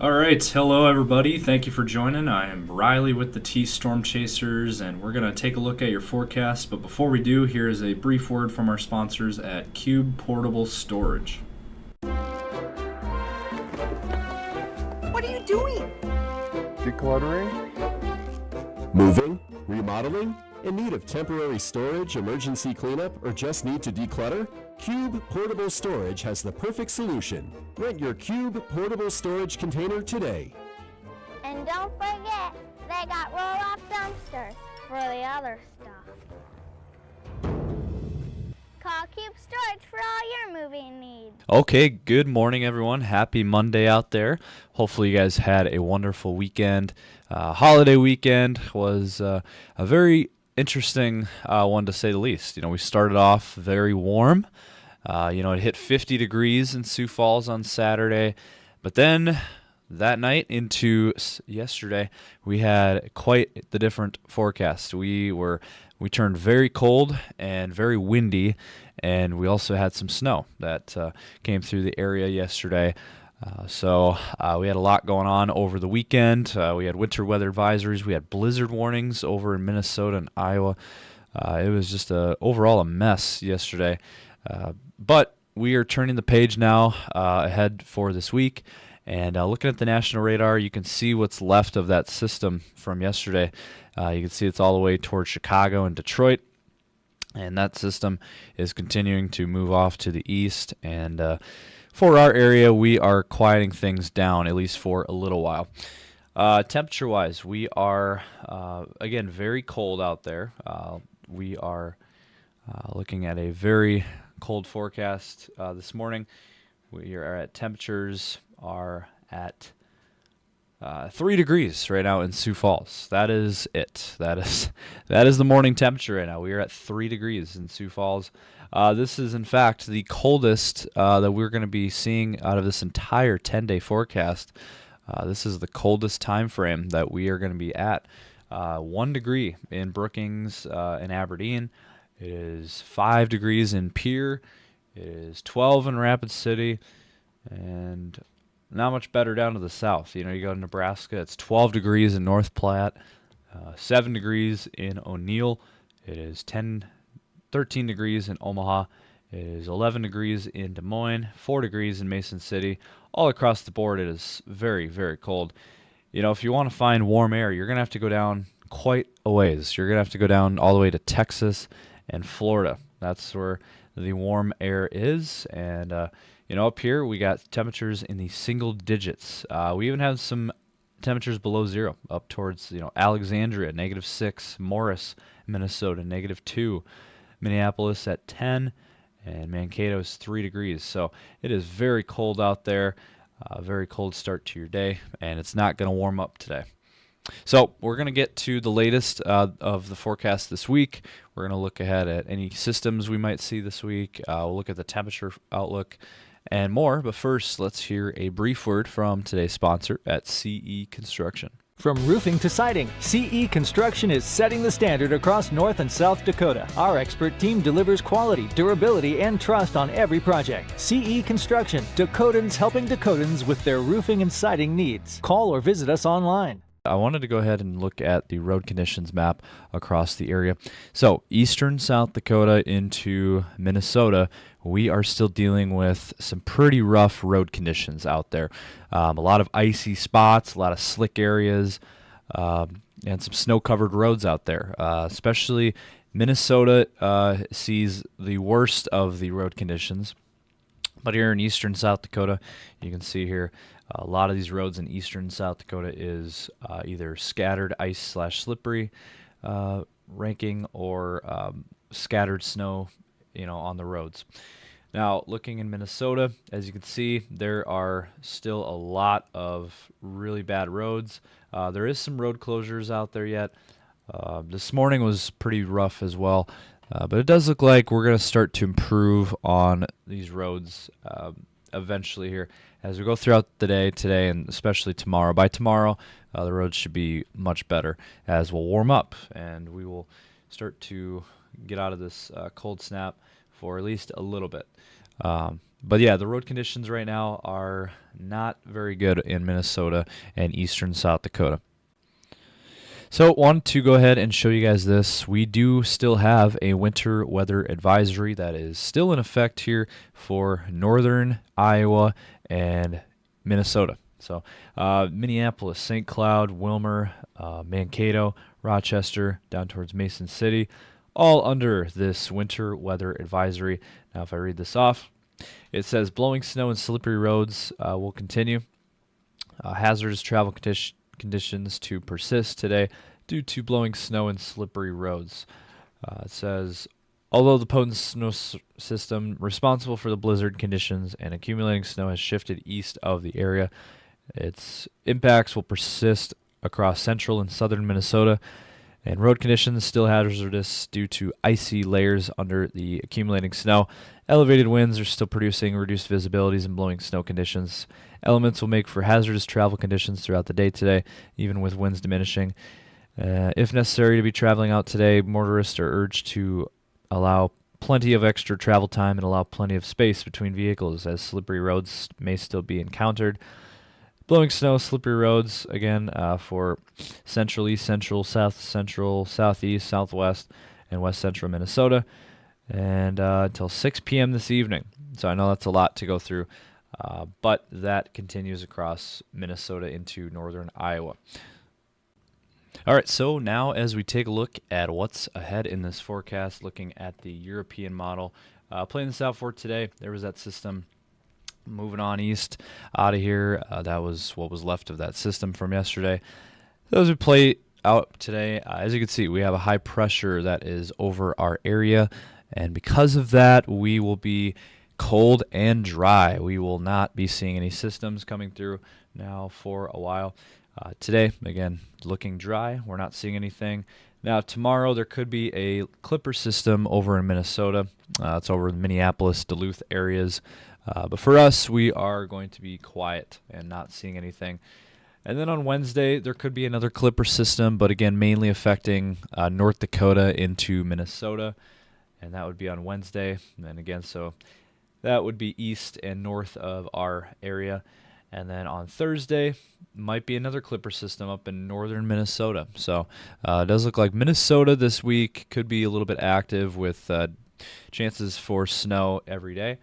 All right, hello everybody. Thank you for joining. I am Riley with the T Storm Chasers, and we're going to take a look at your forecast. But before we do, here is a brief word from our sponsors at Cube Portable Storage. What are you doing? Decluttering? Moving? Remodeling? In need of temporary storage, emergency cleanup, or just need to declutter? Cube Portable Storage has the perfect solution. Rent your Cube Portable Storage container today. And don't forget, they got roll-off dumpsters for the other stuff. Call Cube Storage for all your moving needs. Okay, good morning, everyone. Happy Monday out there. Hopefully you guys had a wonderful weekend. Holiday weekend was a very interesting one, to say the least. We started off very warm. It hit 50 degrees in Sioux Falls on Saturday, but then that night into yesterday, we had quite the different forecast. We turned very cold and very windy, and we also had some snow that came through the area yesterday. So we had a lot going on over the weekend. We had winter weather advisories. We had blizzard warnings over in Minnesota and Iowa. It was just overall a mess yesterday. But we are turning the page now ahead for this week. And looking at the national radar, you can see what's left of that system from yesterday. You can see it's all the way towards Chicago and Detroit. And that system is continuing to move off to the east. And for our area, we are quieting things down, at least for a little while. Temperature-wise, we are, again, very cold out there. We are looking at a very cold forecast this morning. We are at temperatures are at 3 degrees right now in Sioux Falls. That is it. That is the morning temperature right now. We are at 3 degrees in Sioux Falls. This is, in fact, the coldest that we're going to be seeing out of this entire 10-day forecast. This is the coldest time frame that we are going to be at. 1 degree in Brookings and Aberdeen. It is 5 degrees in Pierre. It is 12 in Rapid City. And not much better down to the south. You go to Nebraska, it's 12 degrees in North Platte, 7 degrees in O'Neill. It is 13 degrees in Omaha. It is 11 degrees in Des Moines, 4 degrees in Mason City. All across the board, it is very, very cold. If you want to find warm air, you're going to have to go down quite a ways. You're going to have to go down all the way to Texas and Florida. That's where the warm air is. And, up here, we got temperatures in the single digits. We even have some temperatures below zero up towards, Alexandria, -6, Morris, Minnesota, -2, Minneapolis at 10, and Mankato is 3 degrees. So it is very cold out there, very cold start to your day, and it's not going to warm up today. So we're going to get to the latest of the forecast this week. We're going to look ahead at any systems we might see this week. We'll look at the temperature outlook and more. But first, let's hear a brief word from today's sponsor at CE Construction. From roofing to siding, CE Construction is setting the standard across North and South Dakota. Our expert team delivers quality, durability, and trust on every project. CE Construction, Dakotans helping Dakotans with their roofing and siding needs. Call or visit us online. I wanted to go ahead and look at the road conditions map across the area. So eastern South Dakota into Minnesota, we are still dealing with some pretty rough road conditions out there. A lot of icy spots, a lot of slick areas, and some snow-covered roads out there. Especially Minnesota sees the worst of the road conditions. But here in eastern South Dakota, you can see here, a lot of these roads in eastern South Dakota is either scattered ice/slippery ranking or scattered snow, on the roads. Now, looking in Minnesota, as you can see, there are still a lot of really bad roads. There is some road closures out there yet. This morning was pretty rough as well. But it does look like we're going to start to improve on these roads eventually here as we go throughout the day today and especially tomorrow. By tomorrow, the roads should be much better as we'll warm up and we will start to get out of this cold snap for at least a little bit. But yeah, the road conditions right now are not very good in Minnesota and eastern South Dakota. So want to go ahead and show you guys this. We do still have a winter weather advisory that is still in effect here for northern Iowa and Minnesota. So Minneapolis, St. Cloud, Wilmer, Mankato, Rochester, down towards Mason City, all under this winter weather advisory. Now if I read this off, it says blowing snow and slippery roads will continue. Hazardous travel conditions to persist today due to blowing snow and slippery roads. It says, although the potent snow system responsible for the blizzard conditions and accumulating snow has shifted east of the area, its impacts will persist across central and southern Minnesota, and road conditions still hazardous due to icy layers under the accumulating snow. Elevated winds are still producing reduced visibilities and blowing snow conditions. Elements will make for hazardous travel conditions throughout the day today, even with winds diminishing. If necessary to be traveling out today, motorists are urged to allow plenty of extra travel time and allow plenty of space between vehicles, as slippery roads may still be encountered. Blowing snow, slippery roads, again, for central, east central, south central, southeast, southwest, and west central Minnesota, and until 6 p.m. this evening. So I know that's a lot to go through, but that continues across Minnesota into northern Iowa. All right, so now as we take a look at what's ahead in this forecast, looking at the European model, playing this out for today, there was that system moving on east out of here. That was what was left of that system from yesterday. Those we play out today, as you can see, we have a high pressure that is over our area, and because of that, we will be cold and dry. We will not be seeing any systems coming through now for a while. Today, again, looking dry. We're not seeing anything. Now, tomorrow, there could be a clipper system over in Minnesota. It's over in Minneapolis, Duluth areas. But for us, we are going to be quiet and not seeing anything. And then on Wednesday, there could be another clipper system, but again, mainly affecting North Dakota into Minnesota. And that would be on Wednesday. And again, so that would be east and north of our area. And then on Thursday, might be another clipper system up in northern Minnesota. So it does look like Minnesota this week could be a little bit active with chances for snow every day.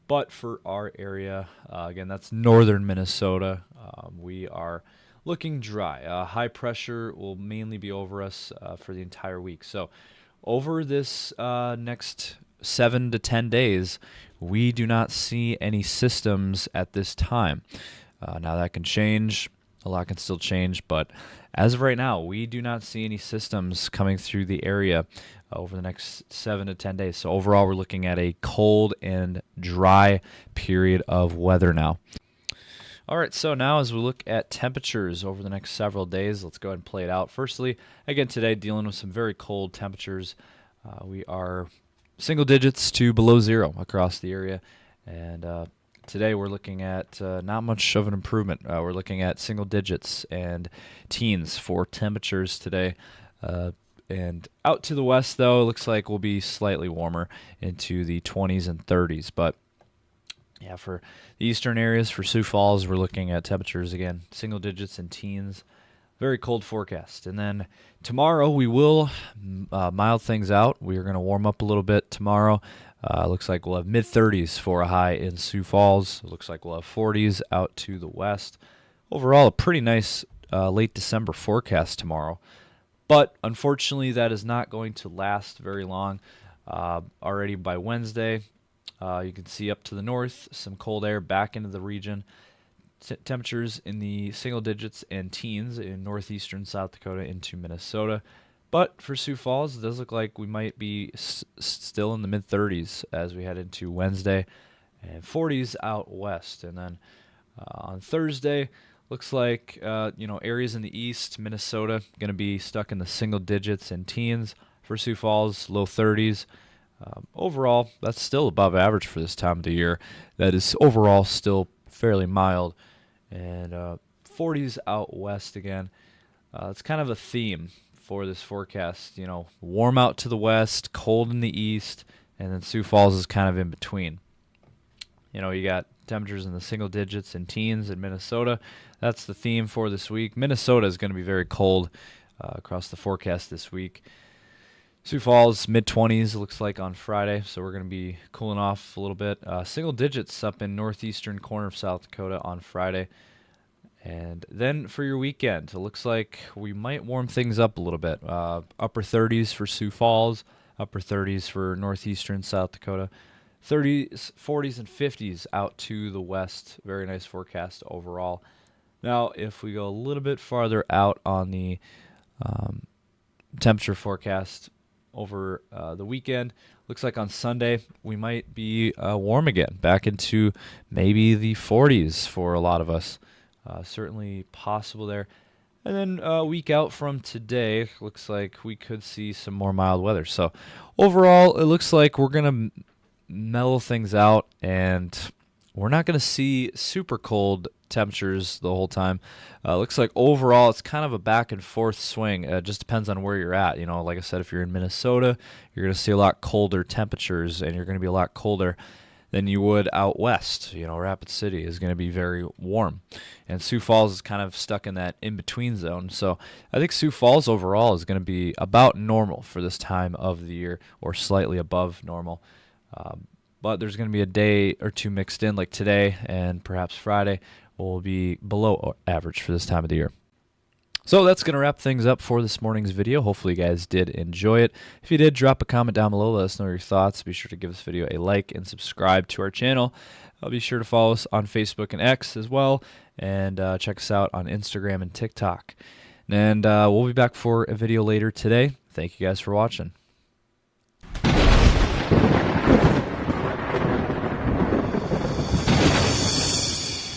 But for our area, again, that's northern Minnesota, we are looking dry. High pressure will mainly be over us for the entire week. So over this next 7 to 10 days, we do not see any systems at this time. Now that can change. A lot can still change. But as of right now, we do not see any systems coming through the area over the next 7 to 10 days. So overall, we're looking at a cold and dry period of weather now. All right, so now as we look at temperatures over the next several days, let's go ahead and play it out. Firstly, again, today dealing with some very cold temperatures. We are single digits to below zero across the area. And today we're looking at not much of an improvement. We're looking at single digits and teens for temperatures today. And out to the west, though, it looks like we'll be slightly warmer into the 20s and 30s. But, yeah, for the eastern areas, for Sioux Falls, we're looking at temperatures, again, single digits and teens. Very cold forecast. And then tomorrow we will mild things out. We are going to warm up a little bit tomorrow. Looks like we'll have mid-30s for a high in Sioux Falls. It looks like we'll have 40s out to the west. Overall, a pretty nice late December forecast tomorrow. But unfortunately, that is not going to last very long. Already by Wednesday, you can see up to the north, some cold air back into the region. Temperatures in the single digits and teens in northeastern South Dakota into Minnesota. But for Sioux Falls, it does look like we might be still in the mid-30s as we head into Wednesday, and 40s out west. And then on Thursday, looks like areas in the east, Minnesota, going to be stuck in the single digits and teens. For Sioux Falls, low 30s. Overall, that's still above average for this time of the year. That is overall still fairly mild. And 40s out west again. It's kind of a theme for this forecast. Warm out to the west, cold in the east, and then Sioux Falls is kind of in between. You got temperatures in the single digits and teens in Minnesota. That's the theme for this week. Minnesota is going to be very cold across the forecast this week. Sioux Falls, mid-20s, looks like on Friday, so we're going to be cooling off a little bit. Single digits up in northeastern corner of South Dakota on Friday. And then for your weekend, it looks like we might warm things up a little bit. Upper 30s for Sioux Falls, upper 30s for northeastern South Dakota. 30s, 40s, and 50s out to the west. Very nice forecast overall. Now, if we go a little bit farther out on the temperature forecast over the weekend, looks like on Sunday we might be warm again, back into maybe the 40s for a lot of us. Certainly possible there. And then a week out from today, looks like we could see some more mild weather. So overall, it looks like we're going to mellow things out, and we're not going to see super cold temperatures the whole time. Looks like overall it's kind of a back and forth swing. It just depends on where you're at. Like I said, if you're in Minnesota, you're going to see a lot colder temperatures, and you're going to be a lot colder than you would out west. Rapid City is going to be very warm, and Sioux Falls is kind of stuck in that in-between zone. So I think Sioux Falls overall is going to be about normal for this time of the year, or slightly above normal. But there's going to be a day or two mixed in, like today and perhaps Friday will be below average for this time of the year. So that's going to wrap things up for this morning's video. Hopefully you guys did enjoy it. If you did, drop a comment down below. Let us know your thoughts. Be sure to give this video a like and subscribe to our channel. Be sure to follow us on Facebook and X as well. And check us out on Instagram and TikTok. And we'll be back for a video later today. Thank you guys for watching.